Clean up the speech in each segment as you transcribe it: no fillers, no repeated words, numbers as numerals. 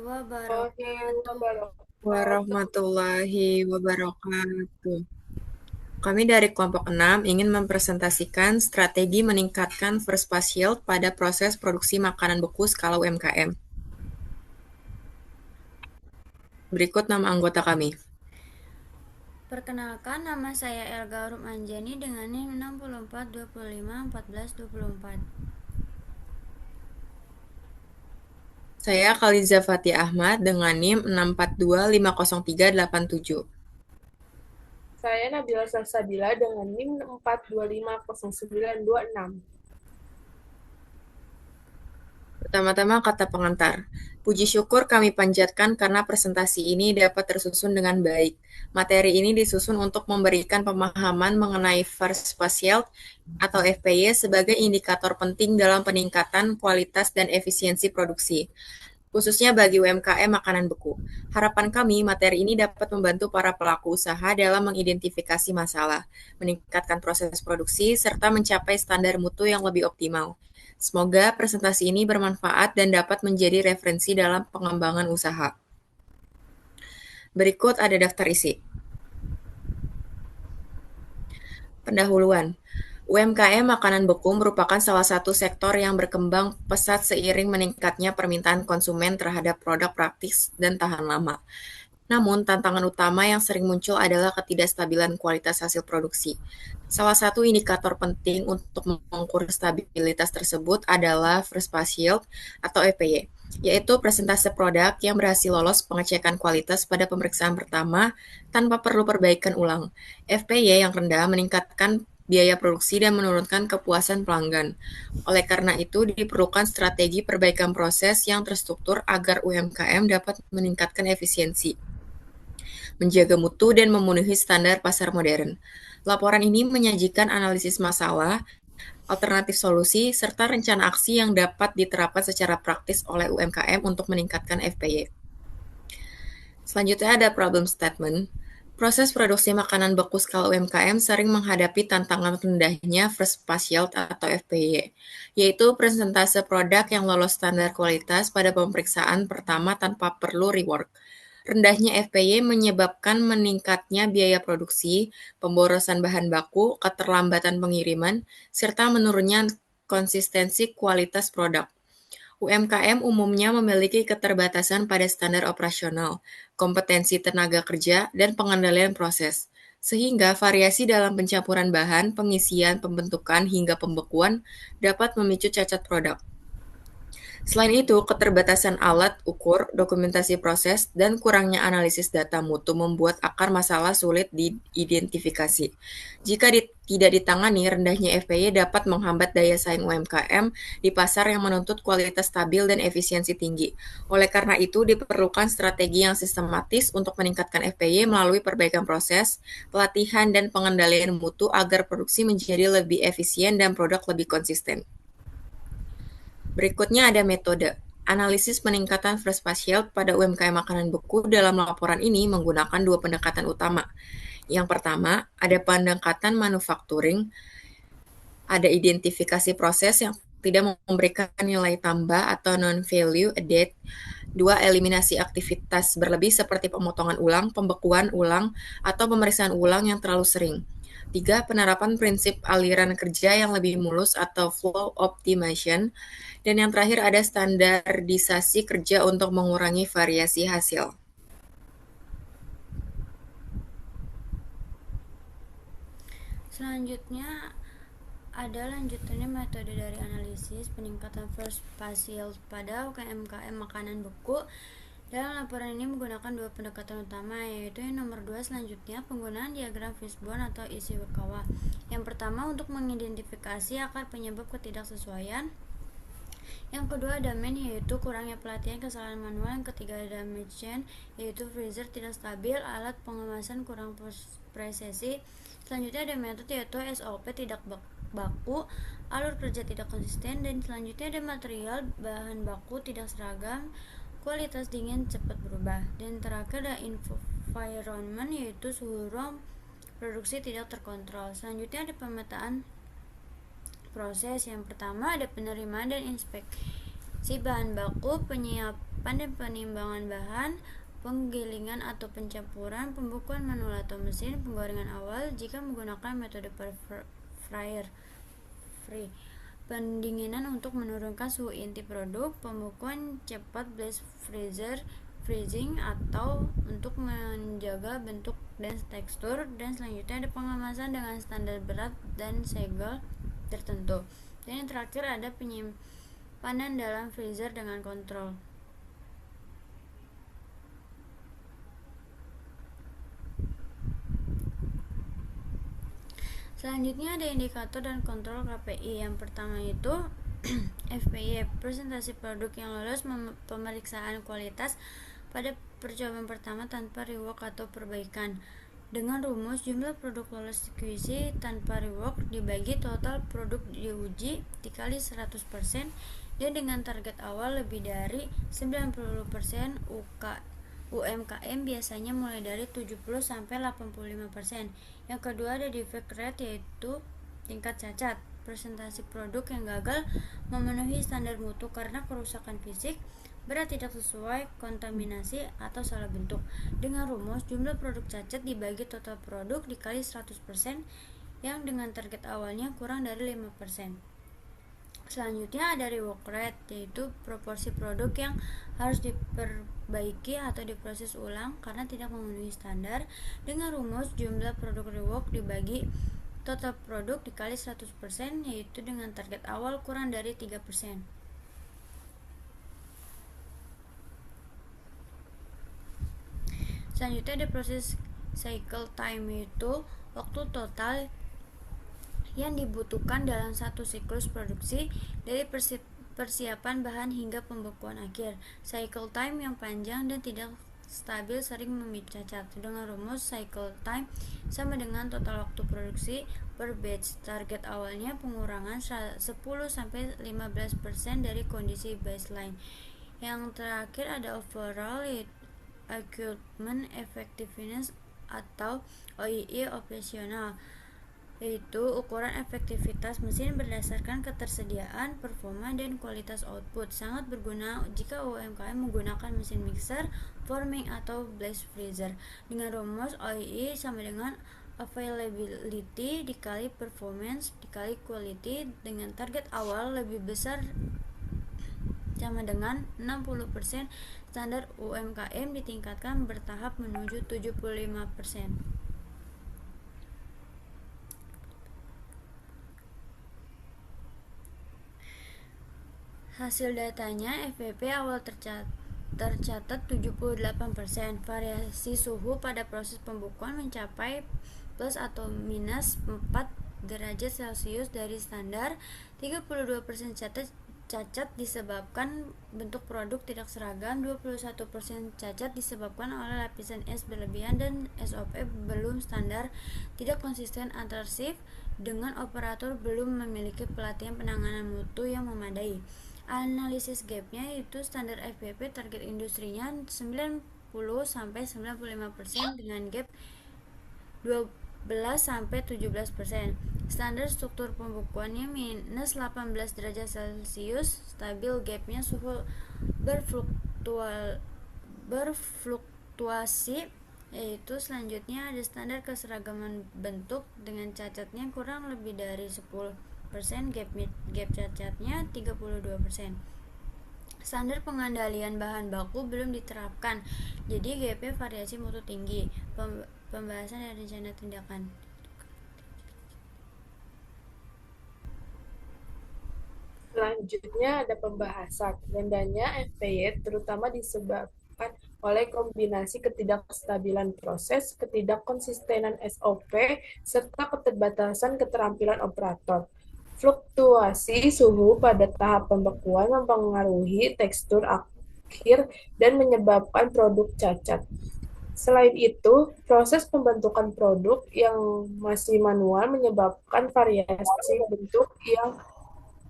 wabarakatuh. Warahmatullahi wabarakatuh. Kami dari kelompok 6 ingin mempresentasikan strategi meningkatkan first pass yield pada proses produksi makanan beku skala UMKM. Berikut nama anggota kami. Perkenalkan, nama saya Elga Rumanjani dengan NIM 64251424. Saya Khaliza Fatih Ahmad dengan NIM 642503877. Saya Nabila Salsabila dengan NIM 4250926. Pertama-tama kata pengantar. Puji syukur kami panjatkan karena presentasi ini dapat tersusun dengan baik. Materi ini disusun untuk memberikan pemahaman mengenai first pass yield atau FPY sebagai indikator penting dalam peningkatan kualitas dan efisiensi produksi, khususnya bagi UMKM makanan beku. Harapan kami, materi ini dapat membantu para pelaku usaha dalam mengidentifikasi masalah, meningkatkan proses produksi, serta mencapai standar mutu yang lebih optimal. Semoga presentasi ini bermanfaat dan dapat menjadi referensi dalam pengembangan usaha. Berikut ada daftar isi. Pendahuluan. UMKM makanan beku merupakan salah satu sektor yang berkembang pesat seiring meningkatnya permintaan konsumen terhadap produk praktis dan tahan lama. Namun, tantangan utama yang sering muncul adalah ketidakstabilan kualitas hasil produksi. Salah satu indikator penting untuk mengukur stabilitas tersebut adalah First Pass Yield atau FPY, yaitu persentase produk yang berhasil lolos pengecekan kualitas pada pemeriksaan pertama tanpa perlu perbaikan ulang. FPY yang rendah meningkatkan biaya produksi dan menurunkan kepuasan pelanggan. Oleh karena itu, diperlukan strategi perbaikan proses yang terstruktur agar UMKM dapat meningkatkan efisiensi, menjaga mutu, dan memenuhi standar pasar modern. Laporan ini menyajikan analisis masalah, alternatif solusi, serta rencana aksi yang dapat diterapkan secara praktis oleh UMKM untuk meningkatkan FPY. Selanjutnya ada problem statement. Proses produksi makanan beku skala UMKM sering menghadapi tantangan rendahnya first pass yield atau FPY, yaitu persentase produk yang lolos standar kualitas pada pemeriksaan pertama tanpa perlu rework. Rendahnya FPY menyebabkan meningkatnya biaya produksi, pemborosan bahan baku, keterlambatan pengiriman, serta menurunnya konsistensi kualitas produk. UMKM umumnya memiliki keterbatasan pada standar operasional, kompetensi tenaga kerja, dan pengendalian proses, sehingga variasi dalam pencampuran bahan, pengisian, pembentukan, hingga pembekuan dapat memicu cacat produk. Selain itu, keterbatasan alat ukur, dokumentasi proses, dan kurangnya analisis data mutu membuat akar masalah sulit diidentifikasi. Jika tidak ditangani, rendahnya FPY dapat menghambat daya saing UMKM di pasar yang menuntut kualitas stabil dan efisiensi tinggi. Oleh karena itu, diperlukan strategi yang sistematis untuk meningkatkan FPY melalui perbaikan proses, pelatihan, dan pengendalian mutu agar produksi menjadi lebih efisien dan produk lebih konsisten. Berikutnya ada metode. Analisis peningkatan first pass yield pada UMKM makanan beku dalam laporan ini menggunakan dua pendekatan utama. Yang pertama, ada pendekatan manufacturing, ada identifikasi proses yang tidak memberikan nilai tambah atau non-value added. Dua, eliminasi aktivitas berlebih seperti pemotongan ulang, pembekuan ulang, atau pemeriksaan ulang yang terlalu sering. Tiga, penerapan prinsip aliran kerja yang lebih mulus atau flow optimization. Dan yang terakhir ada standarisasi kerja untuk mengurangi variasi hasil. Selanjutnya ada lanjutannya metode dari analisis peningkatan first pass yield pada UMKM makanan beku. Dalam laporan ini menggunakan dua pendekatan utama, yaitu yang nomor 2 selanjutnya penggunaan diagram fishbone atau Ishikawa. Yang pertama untuk mengidentifikasi akar penyebab ketidaksesuaian. Yang kedua damage, yaitu kurangnya pelatihan kesalahan manual. Yang ketiga damage chain, yaitu freezer tidak stabil, alat pengemasan kurang presisi. Selanjutnya ada metode yaitu SOP tidak baku, alur kerja tidak konsisten. Dan selanjutnya ada material bahan baku tidak seragam, kualitas dingin cepat berubah. Dan terakhir ada environment, yaitu suhu ruang produksi tidak terkontrol. Selanjutnya ada pemetaan proses. Yang pertama ada penerimaan dan inspeksi bahan baku, pandai penimbangan bahan, penggilingan atau pencampuran, pembekuan manual atau mesin, penggorengan awal jika menggunakan metode fryer free, pendinginan untuk menurunkan suhu inti produk, pembekuan cepat blast freezing atau untuk menjaga bentuk dan tekstur, dan selanjutnya ada pengemasan dengan standar berat dan segel tertentu, dan yang terakhir ada penyimpanan dalam freezer dengan kontrol. Selanjutnya ada indikator dan kontrol KPI. Yang pertama itu FPI, presentasi produk yang lolos pemeriksaan kualitas pada percobaan pertama tanpa rework atau perbaikan. Dengan rumus jumlah produk lolos QC tanpa rework dibagi total produk diuji dikali 100%, dan dengan target awal lebih dari 90%. UMKM biasanya mulai dari 70 sampai 85%. Yang kedua ada defect rate, yaitu tingkat cacat. Presentasi produk yang gagal memenuhi standar mutu karena kerusakan fisik, berat tidak sesuai, kontaminasi, atau salah bentuk. Dengan rumus jumlah produk cacat dibagi total produk dikali 100%, yang dengan target awalnya kurang dari 5%. Selanjutnya ada rework rate, yaitu proporsi produk yang harus diperbaiki atau diproses ulang karena tidak memenuhi standar. Dengan rumus jumlah produk rework dibagi total produk dikali 100%, yaitu dengan target awal kurang dari 3%. Selanjutnya ada proses cycle time, yaitu waktu total yang dibutuhkan dalam satu siklus produksi dari persiapan bahan hingga pembekuan akhir. Cycle time yang panjang dan tidak stabil sering memicu cacat. Dengan rumus cycle time sama dengan total waktu produksi per batch. Target awalnya pengurangan 10-15% dari kondisi baseline. Yang terakhir ada overall equipment effectiveness atau OEE operasional, yaitu ukuran efektivitas mesin berdasarkan ketersediaan, performa, dan kualitas output. Sangat berguna jika UMKM menggunakan mesin mixer, forming, atau blast freezer. Dengan rumus OEE sama dengan availability dikali performance dikali quality, dengan target awal lebih besar sama dengan 60%. Standar UMKM ditingkatkan bertahap menuju 75%. Hasil datanya, FVP awal tercatat 78%. Variasi suhu pada proses pembekuan mencapai plus atau minus 4 derajat Celcius dari standar. 32% cacat disebabkan bentuk produk tidak seragam, 21% cacat disebabkan oleh lapisan es berlebihan dan SOP belum standar, tidak konsisten antar shift, dengan operator belum memiliki pelatihan penanganan mutu yang memadai. Analisis gapnya yaitu standar FVP target industrinya 90-95% dengan gap 12-17%. Standar struktur pembekuannya minus 18 derajat Celcius, stabil gapnya, suhu berfluktuasi, yaitu selanjutnya ada standar keseragaman bentuk dengan cacatnya kurang lebih dari 10%, gap cacatnya 32%. Standar pengendalian bahan baku belum diterapkan, jadi gapnya variasi mutu tinggi. Pembahasan dan rencana tindakan. Selanjutnya ada pembahasan. Rendahnya FPY terutama disebabkan oleh kombinasi ketidakstabilan proses, ketidakkonsistenan SOP, serta keterbatasan keterampilan operator. Fluktuasi suhu pada tahap pembekuan mempengaruhi tekstur akhir dan menyebabkan produk cacat. Selain itu, proses pembentukan produk yang masih manual menyebabkan variasi bentuk yang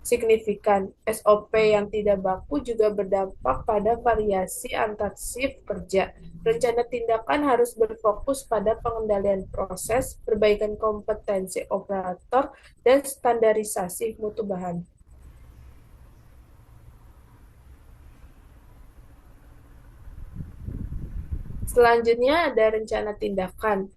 signifikan. SOP yang tidak baku juga berdampak pada variasi antar shift kerja. Rencana tindakan harus berfokus pada pengendalian proses, perbaikan kompetensi operator, dan standarisasi mutu bahan. Selanjutnya ada rencana tindakan.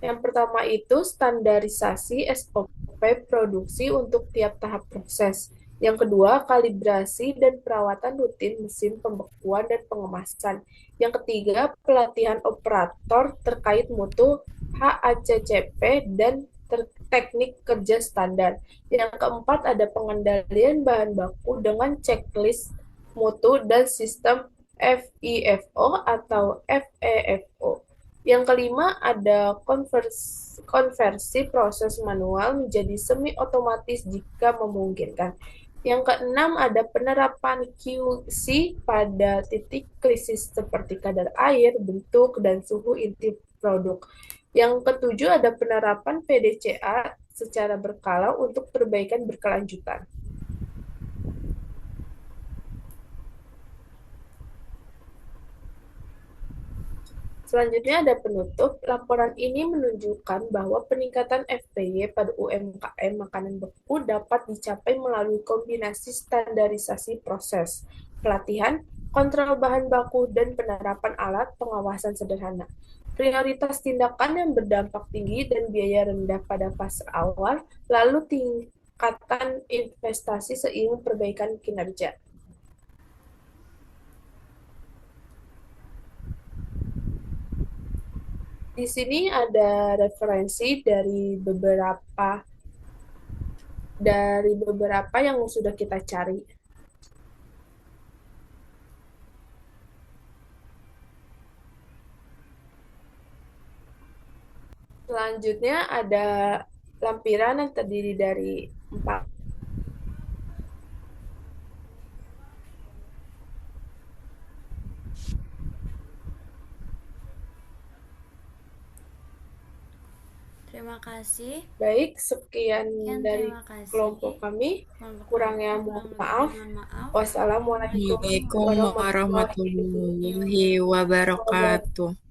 Yang pertama itu standarisasi SOP produksi untuk tiap tahap proses. Yang kedua, kalibrasi dan perawatan rutin mesin pembekuan dan pengemasan. Yang ketiga, pelatihan operator terkait mutu HACCP dan teknik kerja standar. Yang keempat, ada pengendalian bahan baku dengan checklist mutu dan sistem FIFO atau FEFO. Yang kelima, ada konversi proses manual menjadi semi-otomatis jika memungkinkan. Yang keenam, ada penerapan QC pada titik krisis seperti kadar air, bentuk, dan suhu inti produk. Yang ketujuh, ada penerapan PDCA secara berkala untuk perbaikan berkelanjutan. Selanjutnya ada penutup. Laporan ini menunjukkan bahwa peningkatan FPY pada UMKM makanan beku dapat dicapai melalui kombinasi standarisasi proses, pelatihan, kontrol bahan baku, dan penerapan alat pengawasan sederhana. Prioritas tindakan yang berdampak tinggi dan biaya rendah pada fase awal, lalu tingkatan investasi seiring perbaikan kinerja. Di sini ada referensi dari beberapa yang sudah kita cari. Selanjutnya ada lampiran yang terdiri dari 4. Terima kasih. Baik, sekian dari Terima kasih. kelompok kami. Kurangnya mohon maaf. maaf. Wassalamualaikum Waalaikumsalam warahmatullahi wabarakatuh.